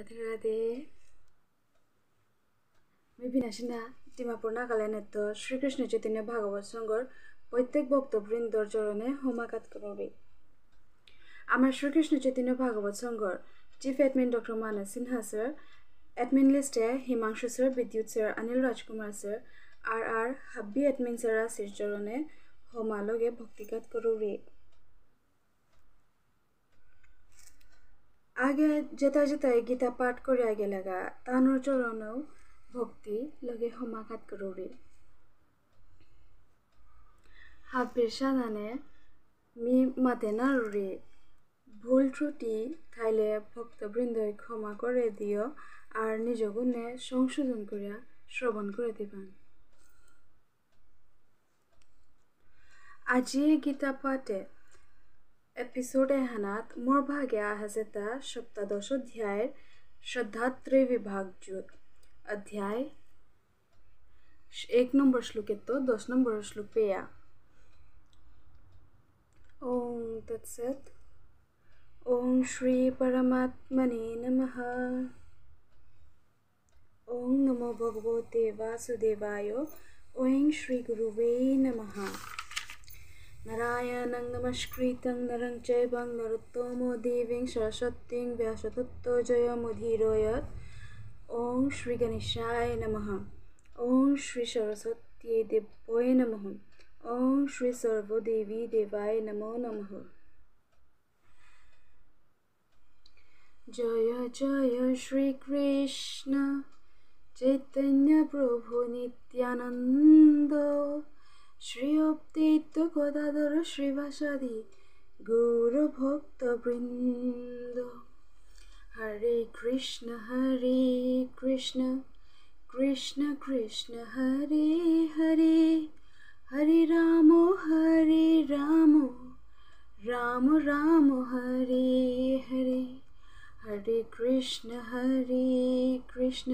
राधे राधे मैं বিনাশিনা ডিমাপুর নাগাল্যান্ডত শ্রীকৃষ্ণ চৈতন্য ভাগবত সংঘর প্রত্যেক ভক্তবৃন্দর চরণে হোমাকাত করবে আমার শ্রীকৃষ্ণ চৈতন্য ভাগবত সংঘর চিফ এডমিন ডক্টর মানস সিনহা স্যার এডমিন লিস্টে হিমাংশু স্যার বিদ্যুৎ স্যার অনিল রাজকুমার স্যার আর হাব্বি এডমিন স্যার আসির চরণে হোমালগে ভক্তিকাত করবে आगे जेता जेता गीता पाठ कर आगे लगा तानुर चरणों भक्ति लगे हमाकात करोरे हाबिर सानाने मी माते नारुरे भूल त्रुटि थाइले भक्त बृंदय क्षमा करे दियो और निज गुणे संशोधन करिया श्रवण करे दिबान আজি गीता पाठे एपिसोड हानात मोर भागे आहाजेता सप्तादश अध्याय श्रद्धात्रय विभाग जुत अध्याय 1 नंबर श्लोके तो 10 नंबर श्लोक पेया ओम तत्सत ओम श्री परमात्मने नमः ओम नमो भगवते वासुदेवाय ओम श्री गुरुवे नमः नारायणं नमस्कृतं नरं चैव नरोत्तमो देवीं सरस्वतीं व्यासं ततो जयमुदीरयेत् ओम श्री गणेशाय नमः ओम श्री सरस्वती देव्यै नमः ओम श्री सर्वदेवी देवाय नमो नमः जय जय श्री कृष्ण चैतन्य प्रभु नित्यानंद श्री अद्वैत गदाधर श्रीवासादि गौर भक्त वृंद हरे कृष्ण कृष्ण कृष्ण हरे हरे हरे राम राम राम हरे हरे हरे कृष्ण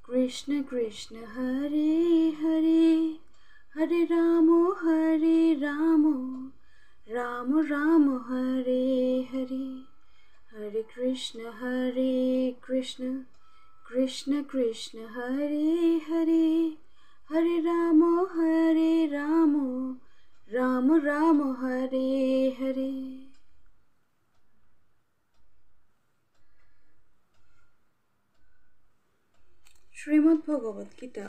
कृष्ण कृष्ण हरे हरे हरे राम राम हरे हरे हरे कृष्ण कृष्ण कृष्ण हरे हरे हरे राम राम हरे हरे श्रीमद् भगवत गीता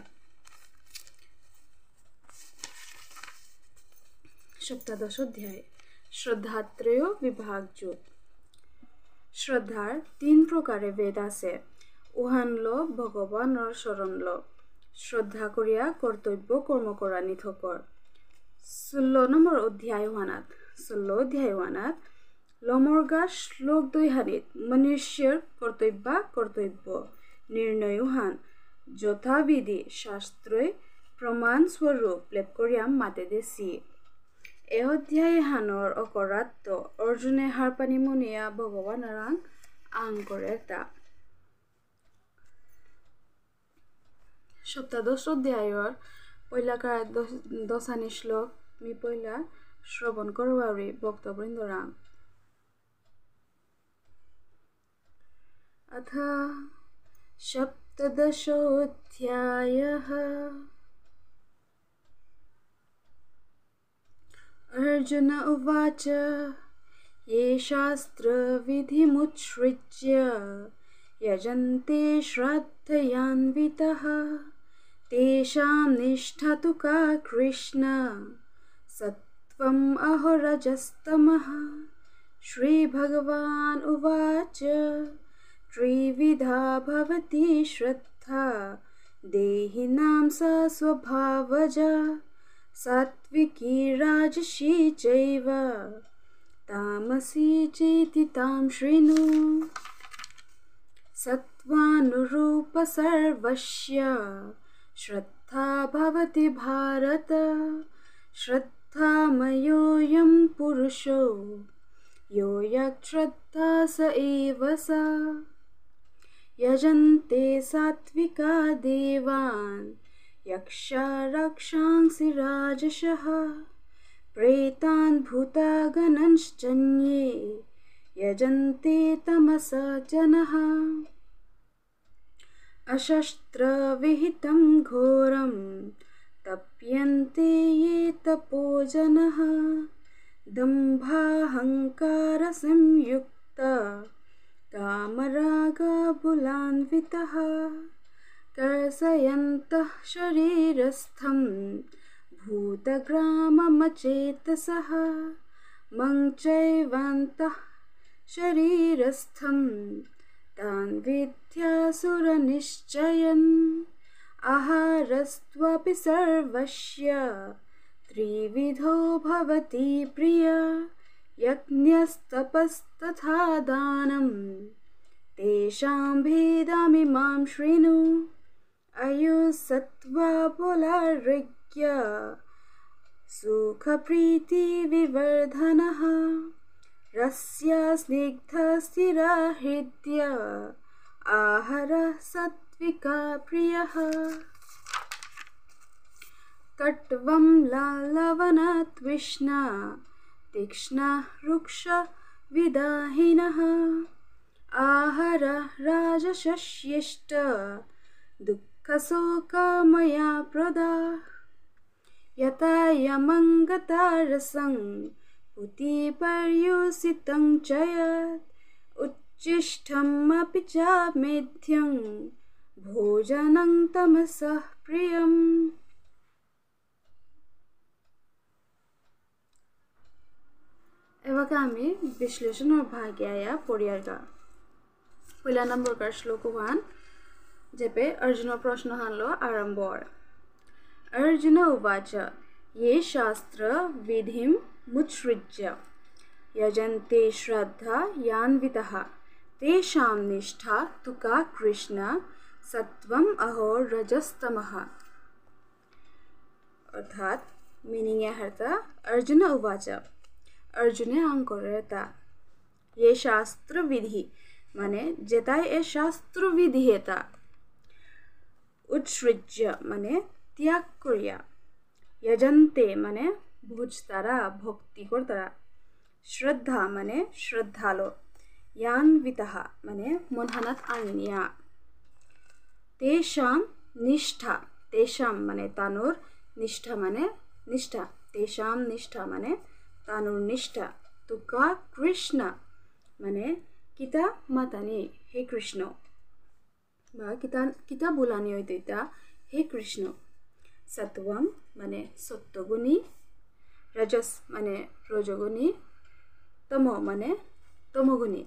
सप्तादश अध्याय श्रद्धात्रय विभाग जुत श्रद्धार 3 प्रकारे वेद आछे उहान लो भगवानर शरण लो श्रद्धा करिया कर्तव्य कर्म करा निथकर 16 नम्बर अध्याय हानात लमर्गा श्लोक 2 हानित मनुष्यर कर्तव्य निर्णय हान यथाविधि शास्त्रे प्रमाण स्वरूप लेप करिया माते देसी ए अध्याय हानर अकरात अर्जुने हारपानी मुनिया भगवान आंग करेता सप्तादश अध्यायर पहिला का 10 श्लोक मी पहिला श्रवण करवारी भक्तवृंदरांग अथ सप्तदशोऽध्यायः अर्जुन उवाच ये शास्त्रविधिमुच्छृत्य यजन्ते श्रद्धयान्वितः तेषां निष्ठा तु का कृष्ण सत्त्वम् अहोरजस्तमः श्रीभगवान् उवाच त्रिविधा भवति श्रद्धा देहिनां सा स्वभावजा सात्विकी राजसी चैव तामसी चेति तां शृणु सत्त्वानुरूप सर्वस्य श्रद्धा भवति भारत श्रद्धामयोऽयं पुरुषो यो यच्छ्रद्धा स एव सा यजन्ते सात्विका देवान् यक्षा रक्षांसि राजसः प्रेतान् भूतागणश्चन्ये यजन्ते तमसा जनः अशस्त्रविहितं घोरं तप्यन्ते ये तपोजनः दम्भाहङ्कारसंयुक्ता कामरागबुलान्वितः कर्षयन्तः शरीरस्थं भूतग्राममचेतसः मङ्चैवन्तः शरीरस्थं तान् विद्यासुरनिश्चयन् आहारस्त्वपि सर्वस्य त्रिविधो भवति प्रिया यज्ञस्तपस्तथा दानं तेषां भेदमिमां शृणु आयुस्सत्त्वबलारोग्य सुखप्रीतिविवर्धनः रस्य स्निग्धस्थिरहृदय आहारः सात्विका प्रियः कट्वं लवणात्विष्णा तीक्ष्णा रुक्षविदाहिनः आहारः राजसस्येष्ट दुःखशोकमयाप्रदाः यथा यमङ्गतारसं पुतिपर्युषितं च यत् उच्छिष्टमपि च मेध्यं भोजनं तमसः प्रियम्। एवं आमी विश्लेषण और भाग्याया पढ़ियागा पहिला नंबर का श्लोक वन जेपे अर्जुन प्रश्न हानलो आरंभ अर्जुन उवाच ये शास्त्र विधिं मुत्सृज्य यजन्ते श्रद्धा यान्वितः तेषां निष्ठा तु का कृष्ण सत्वम अहो रजस्तमः। अर्थात मीनिंग है अर्जुन उवाच अर्जुने आंकरता ये शास्त्र विधि माने जेताय ए शास्त्र विधि हेता उत्सृज्य माने त्याग करिया यजन्ते माने भुजतारा भक्ति करतारा श्रद्धा माने श्रद्धालो यान्वितः माने मनहानात आनिया तेषां निष्ठा तेषां माने तानुर निष्ठा माने निष्ठा तेषां निष्ठा माने तानुर निष्ठा तुका कृष्ण माने किता मातानी हे कृष्ण बा किता बोलानी होइतो इता हे कृष्ण सत्वम माने सत्वगुणी रजस माने रजोगुणी तमो माने तमोगुणी।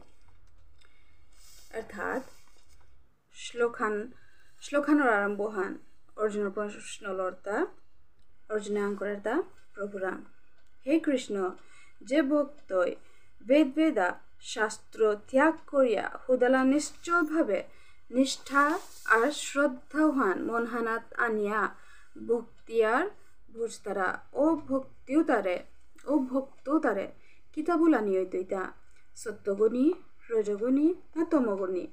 अर्थात श्लोखानर आरम्भहान अर्जुन प्रश्न लर्ता अर्जुन आंकरता प्रभुराम हे कृष्ण जे भक्तय वेद वेदा शास्त्र त्याग करिया हुदला निश्चल भावे निष्ठा और श्रद्धावान मनहानात आनिया भक्तियार भुजतारा ओ भक्तोतारे किता बोलानी हयतो इता सत्वगुणी रजोगुणी ना तमोगुणी।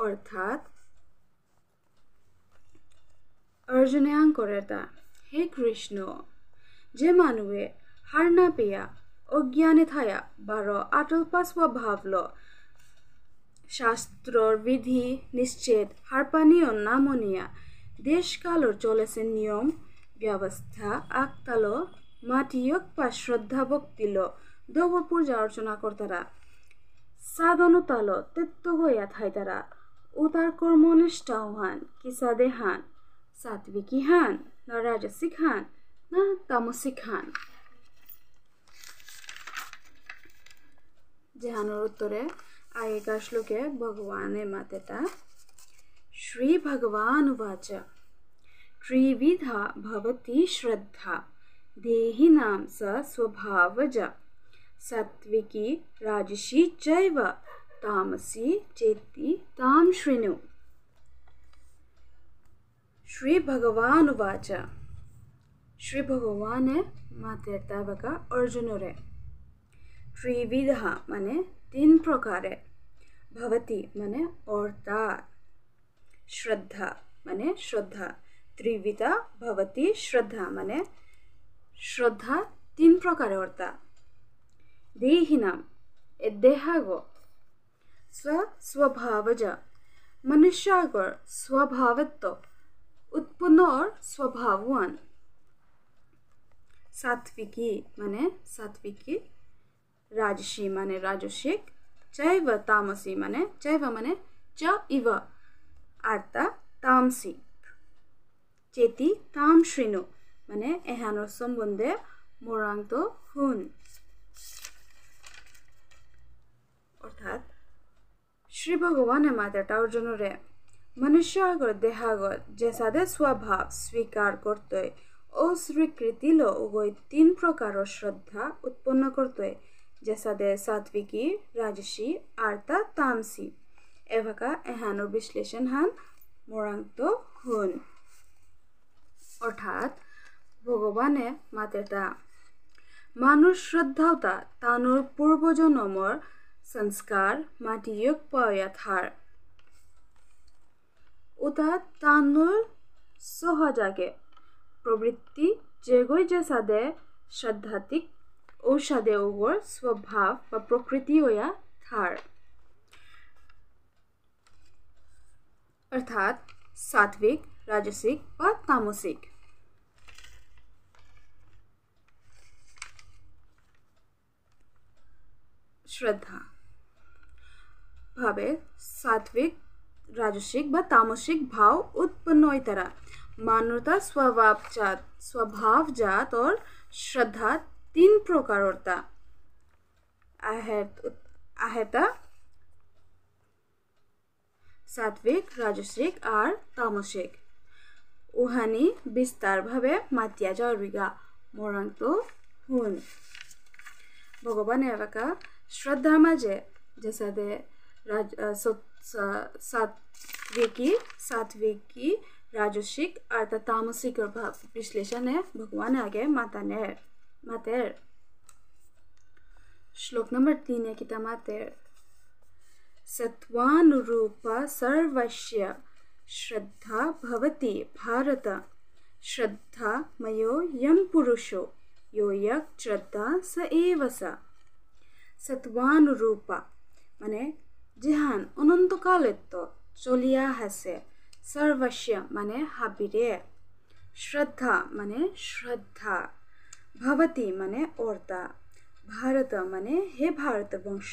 अर्थात अर्जुने आंकरता हे कृष्ण जे मानुवे हार ना पेया अज्ञाने थाया बारो आटल पासवा भावलो शास्त्रर विधि निश्चेद हारपानियो नामनिया देश कालर चलेছে नियम व्यवस्था आकतालो माटियक पा श्रद्धा भक्तिलो दौड़ पूजा अर्चना करतारा साधन तालो तेत्तो गया थाइतारा उतार कर्मनिष्ठा हान किसादे हान सात्विकी हान न राजसिक हान न तामसिक हान। जेहानर उत्तरे आगेकार श्लोके भगवाने मातेता श्री भगवान उवाच त्रिविधा भवति श्रद्धा देहिनां स स्वभावजा सात्विकी राजसी चैव तामसी चेति तां शृणु। श्री भगवान उवाच श्री भगवान मातेता बका अर्जुनरे त्रिविधा माने तीन प्रकारे भवति माने अर्थात श्रद्धा माने श्रद्धा त्रिविधा भवति श्रद्धा माने श्रद्धा तीन प्रकार अर्थात देहिनाम ए देहागो स्वभावज मनुष्यागर स्वभावत्व उत्पन्न और स्वभाववान सात्विकी माने सात्विकी राजसी माने राजसिक चैव तामसी माने चैव माने च इव आर्ता तामसिक चेती ताम श्रेणु माने एहानर सम्बन्धे मोरांग हुन अर्थात श्री भगवान माता अर्जुनरे मनुष्यागर देहागत जैसादे स्वभाव स्वीकार करते अस्वीकृति लो उगय 3 प्रकार श्रद्धा उत्पन्न करते जैसादे सात्विकी राजसी आर्ता तामसी एवका एहानो विश्लेषण हान मोरांग हुन अर्थात भगवाने मातेता मानुष श्रद्धावता तानुर पूर्वजन्মৰ संस्कार माटियोग पाया थार उता तानुर सहजागे प्रवृत्ति जेगोय जैसादे श्रद्धातिक औषधे उगर स्वभाव व प्रकृति होया थार अर्थात सात्विक राजसिक व तामसिक श्रद्धा भावे सात्विक राजसिक व तामसिक भाव उत्पन्न होइतरा मानवता स्वभावजात और श्रद्धा 3 प्रकार होता आहेता सात्विक राजसिक और तामसिक उहानी विस्तार भावे मातिया जारबिगा मोरांग हुन भगवान एवका श्रद्धा माजे जैसा दे सात्विकी राजसिक और तामसिक भाव विश्लेषण है भगवान आगे मातेर श्लोक नंबर 3 है किता मातेर सत्वानुरूप सर्वस्य श्रद्धा भवति भारत श्रद्धा मयो यम पुरुषो यो यक श्रद्धा स एव स सत्वानुरूपा माने जिहान अनंत कालेत्तो चलिया हासे सर्वस्य माने हाबिरे श्रद्धा माने श्रद्धा भवति माने औरता भारत माने हे भारत वंश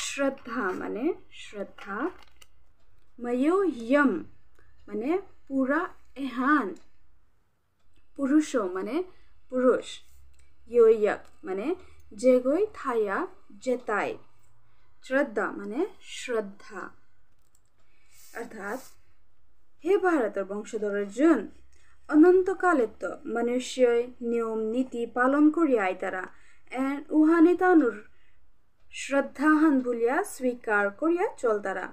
श्रद्धा माने श्रद्धा मयो यम माने पूरा एहान पुरुषो माने पुरुष योयक माने जेगोय थाया जेताय श्रद्धा माने श्रद्धा अर्थात हे भारत वंशधर जुन अनंत कालेत मनुष्य नियम नीति पालन करिया आइतारा एन उहानी तानुर श्रद्धाहान बुलिया स्वीकार करिया चलतारा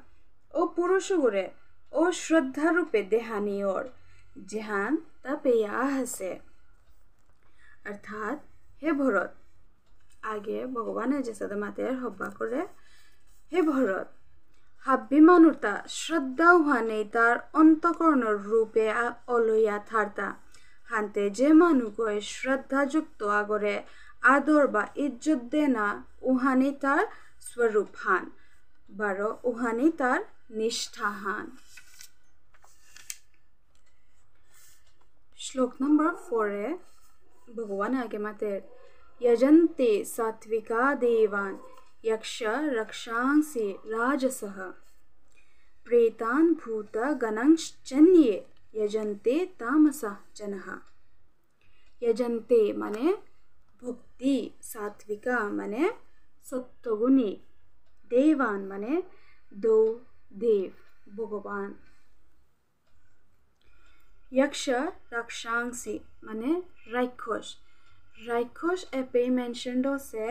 ओ पुरुष गुरे ओ श्रद्धा रूपे देहानी और जेहान तापेया हसे अर्थात हे भरत आगे भगवान जैसा मातेर हब्बा करे हे भरत हाब्बी मानुरता श्रद्धा हुआने तार अंतकरणर रूपे अलैया थारता हानते जे मानु को श्रद्धा युक्त आगरे आदर बा इज्जत देना उहानी तार स्वरूप हान बारो उहानी तार निष्ठा हान श्लोक नंबर 4 है भगवान आगे मातेर यजन्ते सात्विका देवान् यक्ष रक्षांसि राजसः प्रेतान् भूत गणांश्चन्ये यजन्ते तामसः जनः यजन्ते माने भक्ति सात्विका माने सत्वगुणी देवान् माने दो देव भगवान यक्ष रक्षांसि माने राक्षस एपे मेंशन से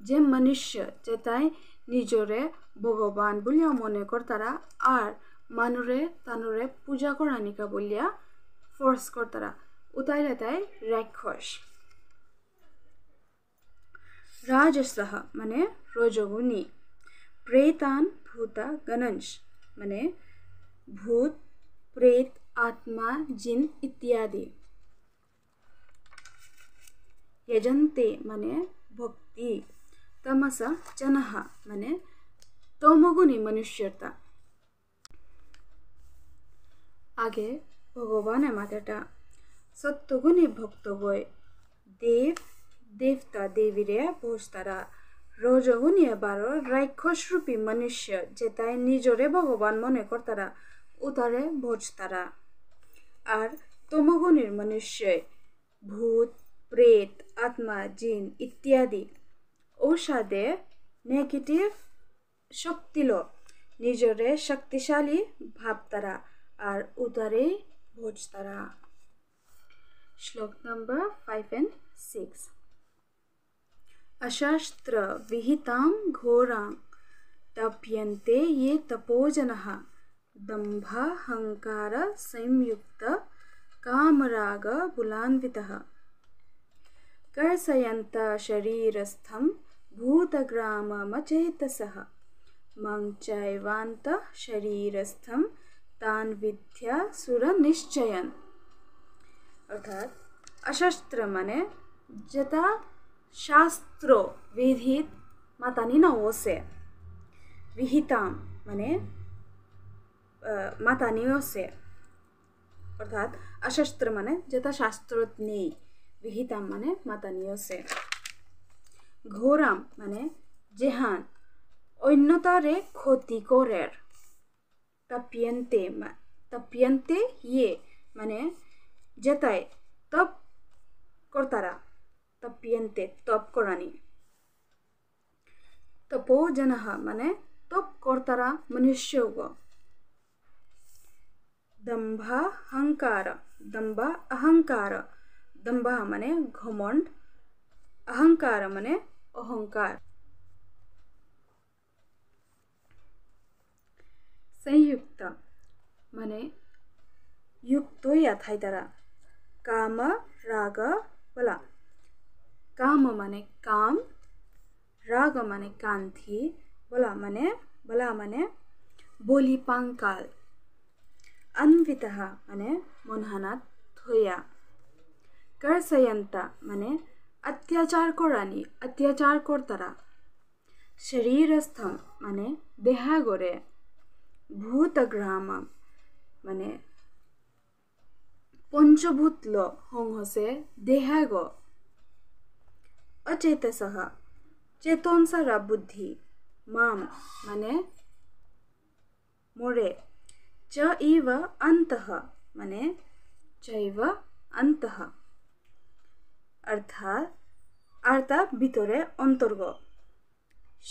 जे मनुष्य जेताई निजरे भगवान बुलिया मने करतारा और मानुरे तानुरे पूजा करानिका बुलिया फोर्स करतारा उताई रहताई राक्षस राजसः माने रजोगुणी प्रेतान भूता गणंश माने भूत प्रेत आत्मा जिन इत्यादि यजन्ते माने भक्ति तमसा जनः माने তমগুণী মনুষ্যতা আগে ভগবান আমাদেরটা সত্যগুণী ভক্ত বই দেব দেবতা দেবীরে ভোজতারা রজগুণী বারো রাক্ষসরূপী মনুষ্য যেটাই নিজরে ভগবান মনে করতারা উতারে ভোজতারা আর তমগুণীর মনুষ্য ভূত প্রেত আত্মা জিন ইত্যাদি ঔষধে নেগেটিভ শক্তিলো নিজরে শক্তিশালী ভাবতারা আর উদারে ভোজতারা শ্লোক নম্বর 5 and 6 अशास्त्र विहितां घोरां तप्यन्ते ये तपोजनः दम्भाहंकार संयुक्त कामराग बुलान्वितः कर्षयन्त शरीरस्थं भूतग्राममचेतसः मंचैवान्त शरीरस्थं तान विद्या सुर निश्चयन अर्थात अशास्त्र माने जेता शास्त्र विधित मातानी न ओसे विहिताम माने मातानी ओसे अर्थात अशास्त्र माने जेता शास्त्रत नेই विहिताम माने मातानी ओसे घोराम माने जेहान अन्यतारे क्षति करेर तप्यन्ते ये माने जेताय तप करतारा तप्यन्ते तप करानी तपोजनः माने तप करतारा मनुष्यग दम्भाहंकार दम्भा अहंकार दम्भा माने घमंड अहंकार माने अहंकार संयुक्त माने युक्त या थाइतारा काम राग बला काम माने काम राग माने कांथी बला माने बोली पांकाल अन्वितः माने मनहानात थोया कर्षयन्ता माने अत्याचार करानी अत्याचार करतारा शरीरस्थम माने देहा गरे भूतग्राम माने पंचभूतलो हंग हसे देहाग अचेतसः चेतन सारा बुद्धि माम माने मोरे च इव अंतः माने चैव अंतः अर्थात भितरे अंतर्ग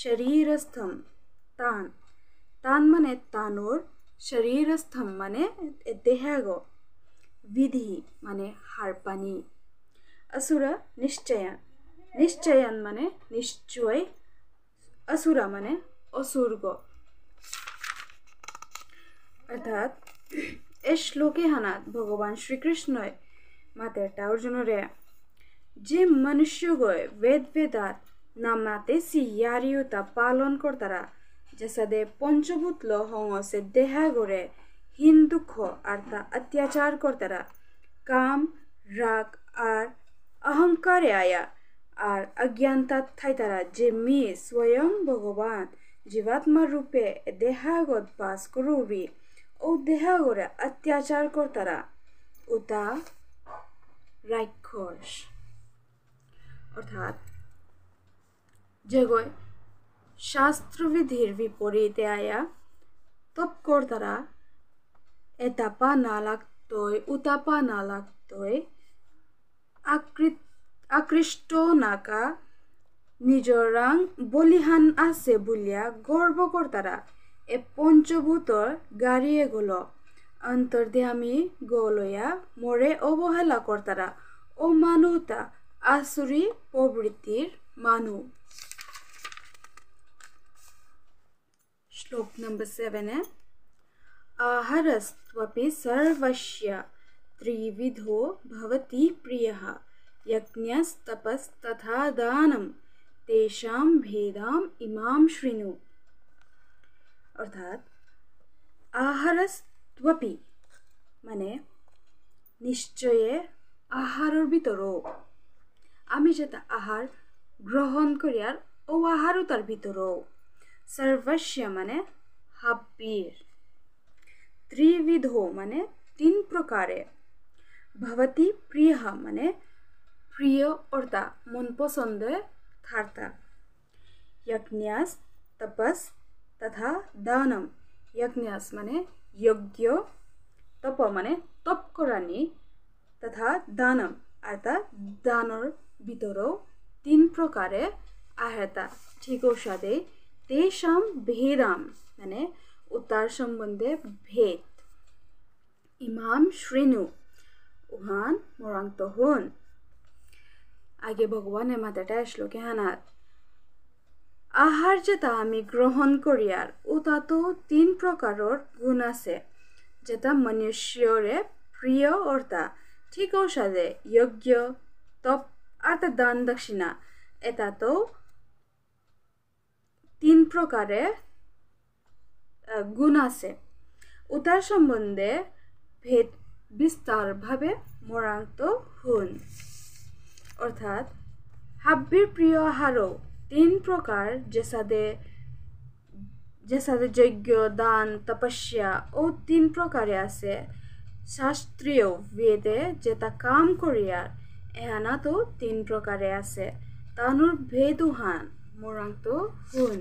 शरीरस्थम तान तान माने तानोर शरीरस्थम माने देहाग विधि माने हारपानी असुर निश्चयन निश्चयन माने निश्चय असुरा माने असुर्ग अर्थात ए श्लोके हानात भगवान श्रीकृष्ण मातेरटा अर्जुनरे जे मनुष्य गए वेद वेदात नामाते सियारियुता पालन करतारा जैसादे पंचभूत हंग से देहा गरे हिन दुख अर्थात अत्याचार करतारा काम राग और अहंकार आया और अज्ञानता थाइतारा जे मी स्वयं भगवान जीवात्मा रूपे देहागत बास करूबी ओ देहागरे अत्याचार करतारा उता राक्षस अर्थात जगय शास्त्र विधिर विपरीते आया तप करतारा एतापा नालागतय उतापा नालागतय आकृष्ट नाका निजरां बलिहान आसे बुलिया गर्व करतारा ए पंचभूतर गाड़िए गल अंतर्ध्यामी गलया मोरे अवहेला करतारा ओ मानुता आसुरी प्रवृत्तिर मानु श्लोक नंबर 7 है आहारस्त्वपि सर्वस्य त्रिविधो भवति प्रियः यज्ञस्तपस्तथा दानं तेषां भेदाम इमाम शृणु अर्थात आहारस्त्वपि माने निश्चये आहारर भितरो आमी जेता आहार ग्रहण करियार ओ आहारो तार भितरो सर्वस्य माने हाब्बीर त्रिविधो माने 3 प्रकारे भवती प्रियः माने प्रिय अर्था मनपसंद थारता यज्ञास तपस तथा दानम यज्ञास माने यज्ञ तप माने तप करानी तथा दानम अर्थात दानर भितरो 3 प्रकारे आहता ठीक औषधे तेषां भेदाम माने उत्तर संबंधे भेद इमाम श्रेणु उहान मोरांग हुन आगे भगवान माता श्लोके हानात आहार जेता आमी ग्रहण करियार उतातो 3 प्रकारोर गुण आछे जेता मनुष्यरे प्रिय अर्था ठीक औषधे यज्ञ तप अर्थात दान दक्षिणा एतातो 3 प्रकारे गुण आछे उतार सम्बन्धे भेद विस्तार भावे मोरांग हुन अर्थात हाब्बीर प्रिय आहारो 3 प्रकार जैसादे यज्ञ दान तपस्या ओ 3 प्रकारे आछे शास्त्रीय वेदे जेता काम करियार एहाना तो 3 प्रकारे आछे तानुर भेदुहान मोरांग हुन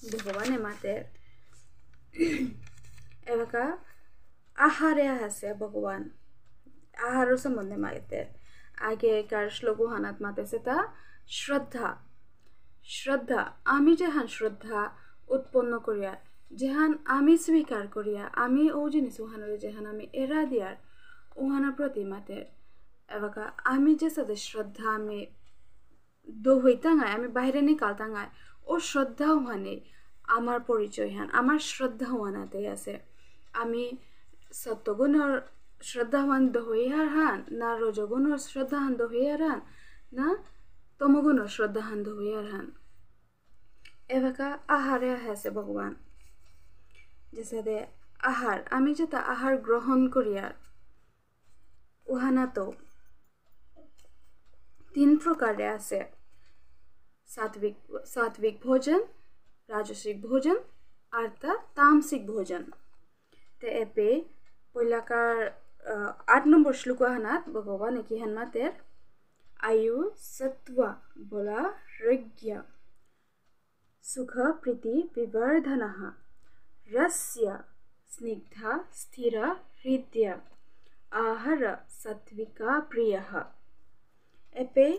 भगवाने माते एवका आहारे आछे भगवान आहार सम्बन्धे माते आगे कार श्लोकहानात माते सेता श्रद्धा श्रद्धा आमी जेहान श्रद्धा उत्पन्न करिया जेहान आमी स्वीकार करिया आमी ओ जिनिस उहानरे जेहान आमी एरा दियार उहानार प्रति माते एवका आमी जेसादे श्रद्धा आमी दोहैतांगाय आमी बाहिरे निकालतांगाय ओ श्रद्धा उहाने आमार परिचय हान आमार श्रद्धा उहानाते आछे आमी सत्वगुणर श्रद्धावान दोहैयार हान ना रजगुणर श्रद्धाहान दोहैयार हान ना तमगुणर श्रद्धाहान दोहैयार हान एवका आहारे आछे भगवान जैसे दे आहार आमी जेता आहार ग्रहण करियार उहाना तो 3 प्रकारे आछे सात्विक भोजन राजसिक भोजन अर्था तामसिक भोजन ते एपे पहिलाकार 8 नम्बर श्लोकहानात भगवान किहान मातेर आयु सत्व बला रज्ञ सुख प्रीति विवर्धनः रस्य स्निग्धा स्थिर हृदय आहार सात्विका प्रियः एपे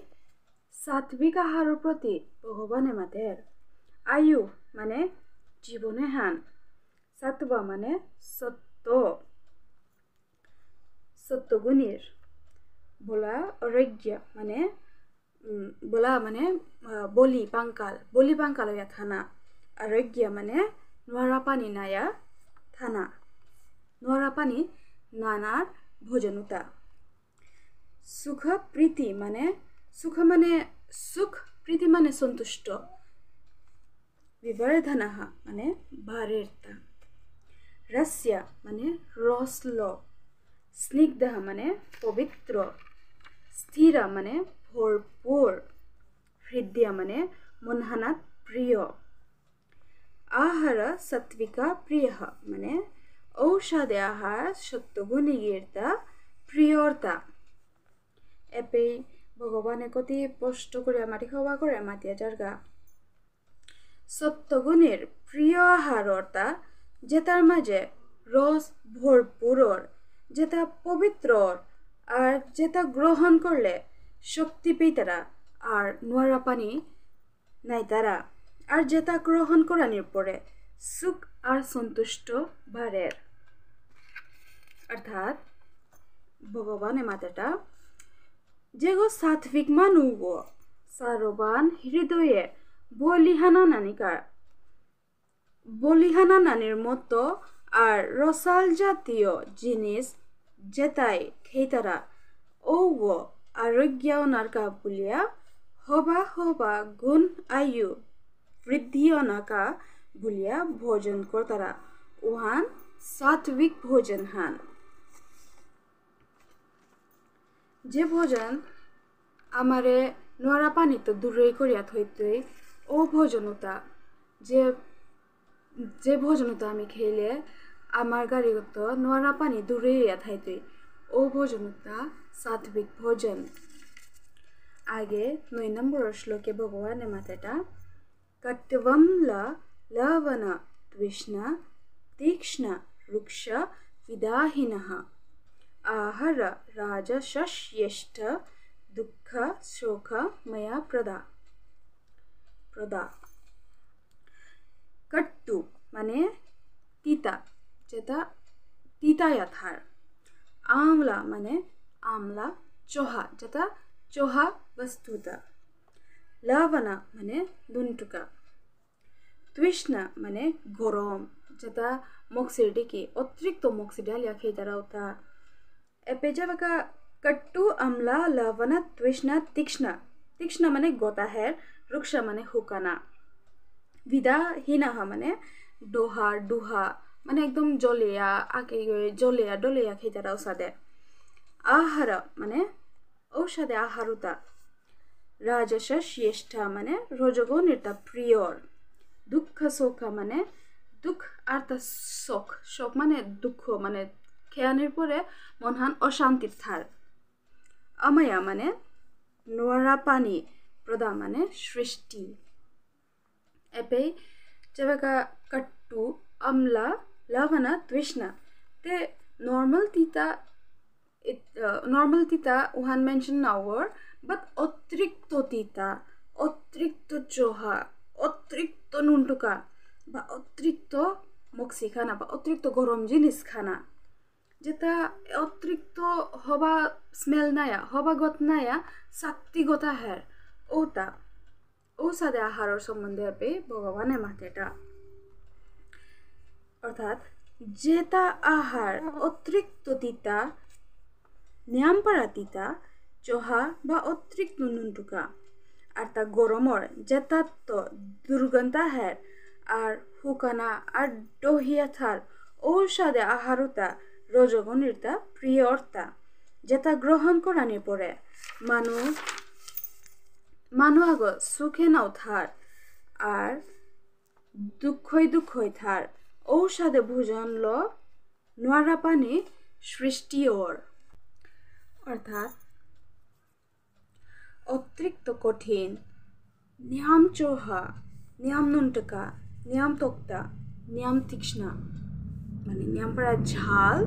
सात्विक आहार प्रति भगवाने मातेर आयु माने जीवने हान सत्व माने सत्वगुणीर बोला अरज्ञ माने बोला माने बलि पांकाल या थाना अरज्ञ माने नोरा पानी नाया थाना नोरा पानी नानार भोजनुता सुख प्रीति माने सुख प्रीति माने संतुष्ट विवर्धनः माने बारेरता रस्य माने रसलो स्निग्धः माने पवित्र स्थिर माने भरपूर हृदय माने मनहानात प्रिय आहार सात्विका प्रियः माने औषधे आहार सत्वगुणीर्ता प्रियर्ता एपे भगवाने कति स्पष्ट करे माटी खवा करे मातिया जारगा सत्वगुणीर प्रिय आहारर्ता जेतार माजे रस भरपूर जेता पवित्र और जेता ग्रहण करले शक्ति पेतारा और नोरा पानी नाइतारा और जेता ग्रहण करानिर परे सुख और संतुष्ट बारेर अर्थात भगवाने माताटा जेगो सात्विक मानुगो सारोबान हृदये बलिहाना नानिर मतो और रसाल जातीय जिनिस जेताई खेतारा ओवो आरोग्य नारका बुलिया हबा गुण आयु वृद्धि अनाका बुलिया भोजन करतारा उहान सात्विक भोजन हान जे भोजन आमारे नोरा पानी तो दूरे करिया थइतै ओ भोजनता যে ভোজনতা আমি খেলে আমার গাড়িগত নোয়ারা পানি দূরে থাইতে ও ভোজনতা সাত্বিক ভোজন आगे 9 नंबर श्लोके भगवान मातेटा कट्टवम लवण त्विष्ण तीक्ष्ण रुक्ष विदाहिनः आहर राजशस्येष्ठ दुःख शोक मया प्रदा कट्टु माने तीता जेता तीता याथार आमला माने आमला चोहा जेता चोहा वस्तुता लवण माने दुंटुका तृष्ण माने गरम जेता मक्सिर डिकी अतिरिक्त मक्सि डालिया खेदाराउता एपेजाबका कट्टु अम्ला लवण तृष्ण तीक्ष्ण माने गोता हेर रुक्ष माने हुकाना विदा हिना माने डुहा माने एकदम जलिया आके जलिया डलिया खेदाराउसा दे आहार माने औषधे आहारुता राजशस्येष्ठ माने रजगुणिता प्रियर दुःख शोक माने दुःख अर्थ शोक माने दुःख माने खेयानिर परे मनहान अशांतिर थार अमया माने नोरा पानी प्रदा माने सृष्टि एपे जेबका कट्टु अम्ला लवण तृष्ण ते नॉर्मल तीता one mention now word but अतिरिक्त तीता अतिरिक्त चोहा अतिरिक्त नुनटुका बा अतिरिक्त मक्सि खाना बा अतिरिक्त गरम जिनिस खाना जेता अतिरिक्त हवा स्मेल नाया हवा गत नाया शक्ति गता हेर ओता औषधे आहार सम्बन्धे पे भगवाने मातेटा अर्थात जेता आहार अतिरिक्त तीता न्यामपारा तीता चोहा बा अतिरिक्त नुनटुका और ता गरमर जेता तो दुर्गंधा हेर और हुकाना और डहिया थार औषधे आहारुता रजगुणिता प्रियर्ता जेता ग्रहण करानी पड़े मानु आगो सुखे नाव थार और दुखई थार औषधे भोजन लो नोरा पानी सृष्टि और अर्थात अतिरिक्त कठिन न्याम चोहा न्याम नुनटका न्याम तोक्ता न्याम तीक्ष्ण माने न्याम परा झाल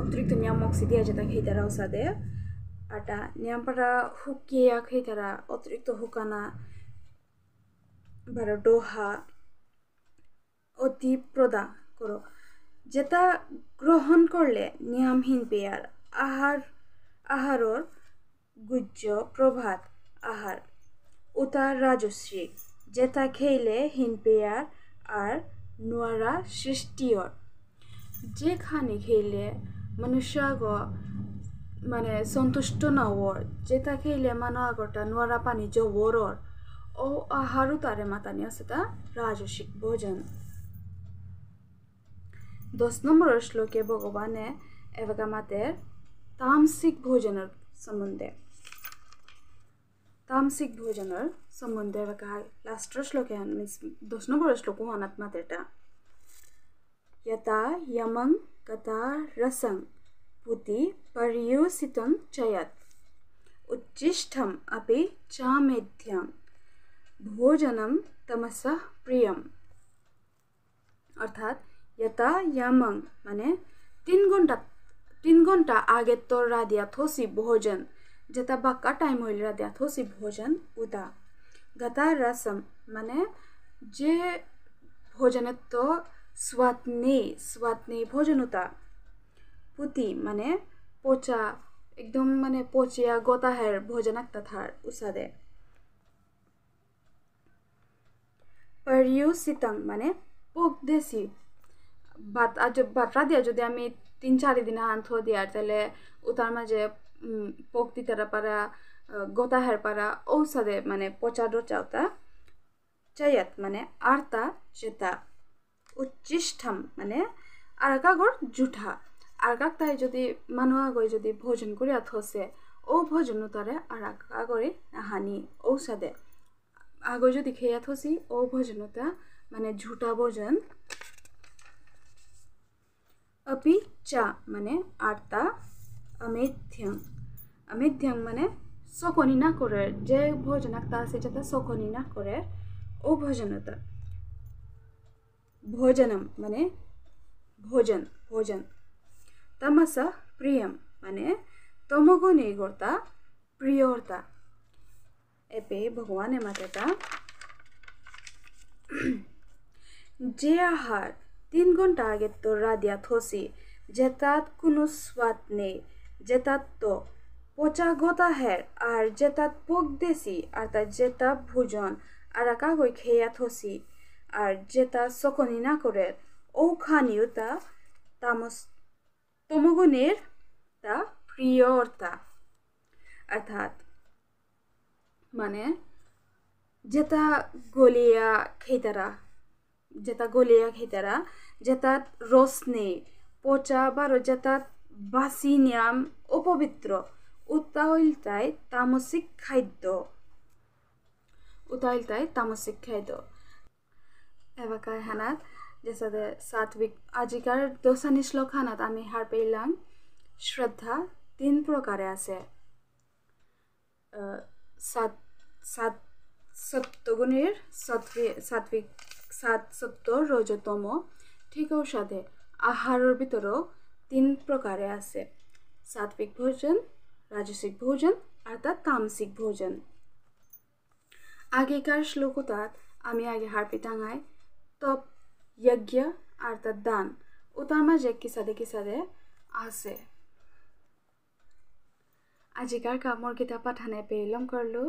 अतिरिक्त न्याम मक्सि दिया जेता खेतारा औषधे आटा न्याम परा हुकिया खेतारा अतिरिक्त हुकाना बारा डोहा अति प्रदा करो जेता ग्रहण करले न्यामहीन पेयार आहारर गुज्ज प्रभात आहार उतार राजश्री जेता खेले हिन पेयार और नोरा सृष्टियर जे खाने खेले मनुष्य गो माने संतुष्ट नवर जेता खेले मानो आगोटा नोरा पानी जो वरर ओ आहारु तारे मातानी आसेता राजसिक भोजन 10 नंबर श्लोके भगवाने एवगा मातेर तामसिक भोजनर सम्बन्धे एवगा लास्ट श्लोके मीन्स 10 नंबर श्लोक होनात मातेटा यता यमं कथा रसं पुति पर्युसितं चयत् उच्चिष्टम् अपि चामेध्यं भोजनम तमसः प्रियम अर्थात यता यमं माने 3 घंटा आगे तो राधिया थोसी भोजन जेता बाक्का टाइम होइल राधिया थोसी भोजन उदा गता रसम माने जे भोजन तो स्वादने भोजन उता पुति माने पोचा एकदम माने पोचिया गोता है भोजन थार उसादे पर्युसितं माने पोक देसी भात राधिया जो आमी 3-4 दिन हान थो दियार तेले उतार माजे पोक दितारा पारा गोता हेर पारा औषधे माने पोचा डोचाउता चयत माने आर्ता जेता उच्चिष्टम माने आरकागोर जुठा आरकाक ताई जदि मानुआ गई जदि भोजन करिया थसे ओ भोजन उतारे आरकागरे नाहानी औषधे आगो जदि खेया थसी ओ भोजनता माने झूठा भोजन अपि च माने आर्ता अमेध्यं माने सकनी ना करे जे भोजनक ता से जता सकनी ना करे ओ भोजनता भोजनम माने भोजन तमस प्रियम माने तमगुणी गोर्ता प्रियोर्ता एपे भगवान मातेता जे आहार 3 घंटा आगे तो राधिया थोसी जेतात कुनो स्वाद ने जेतात तो पोचा गोता है और जेतात पोक देसी अर्थात जेता भोजन आराका गई खेया थोसी और जेता सकनी ना करे ओ खानियोता तामस तमगुणेर ता प्रियोर्ता अर्थात माने जेता गोलिया खेतरा जेता रोसने पोचा बारो जेता बासिनियाम अपवित्र उताइलताय तामसिक खाद्य एबा काय हानात जैसा दे सात्विक आजिकार दोसानी श्लोक हानात आमी हार पेलांग श्रद्धा 3 प्रकारे आसे सत्वगुणेर सात्विक सत्व रजतम ठीक औषधे आहारेर भितरो 3 प्रकारे आसे सात्विक भोजन राजसिक भोजन अर्थात तामसिक भोजन आगेकार श्लोकतात आमी आगे हारपी टांगाय तप यज्ञ अर्थात दान उतार माजे किसादे आसे आजिकार कामर किता पाठाने पेलम करलो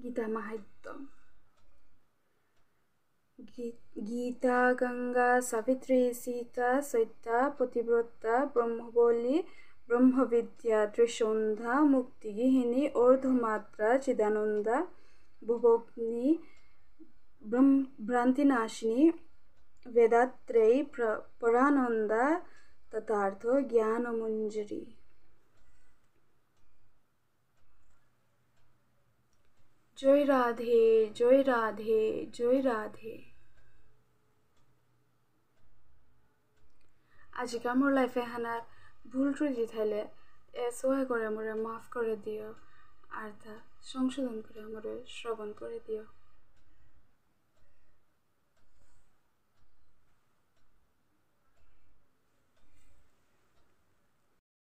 गीता महात्म गीता गंगा सावित्री सीता सैता पतिव्रता ब्रह्मबली ब्रह्मविद्या त्रिशोंधा मुक्तिगिहिनी अर्धमात्रा चिदानंदा भुभोग्नि भ्रांतिनाशिनी वेदात्रेयी परानंदा तथार्थ ज्ञानमंजरी जय राधे जय राधे जय राधे आजिका मोर लाइफे हाना भूल त्रुटि थाइले सहाय करे मोरे माफ करे दियो अर्था संशोधन करे मोरे श्रवण करे दियो।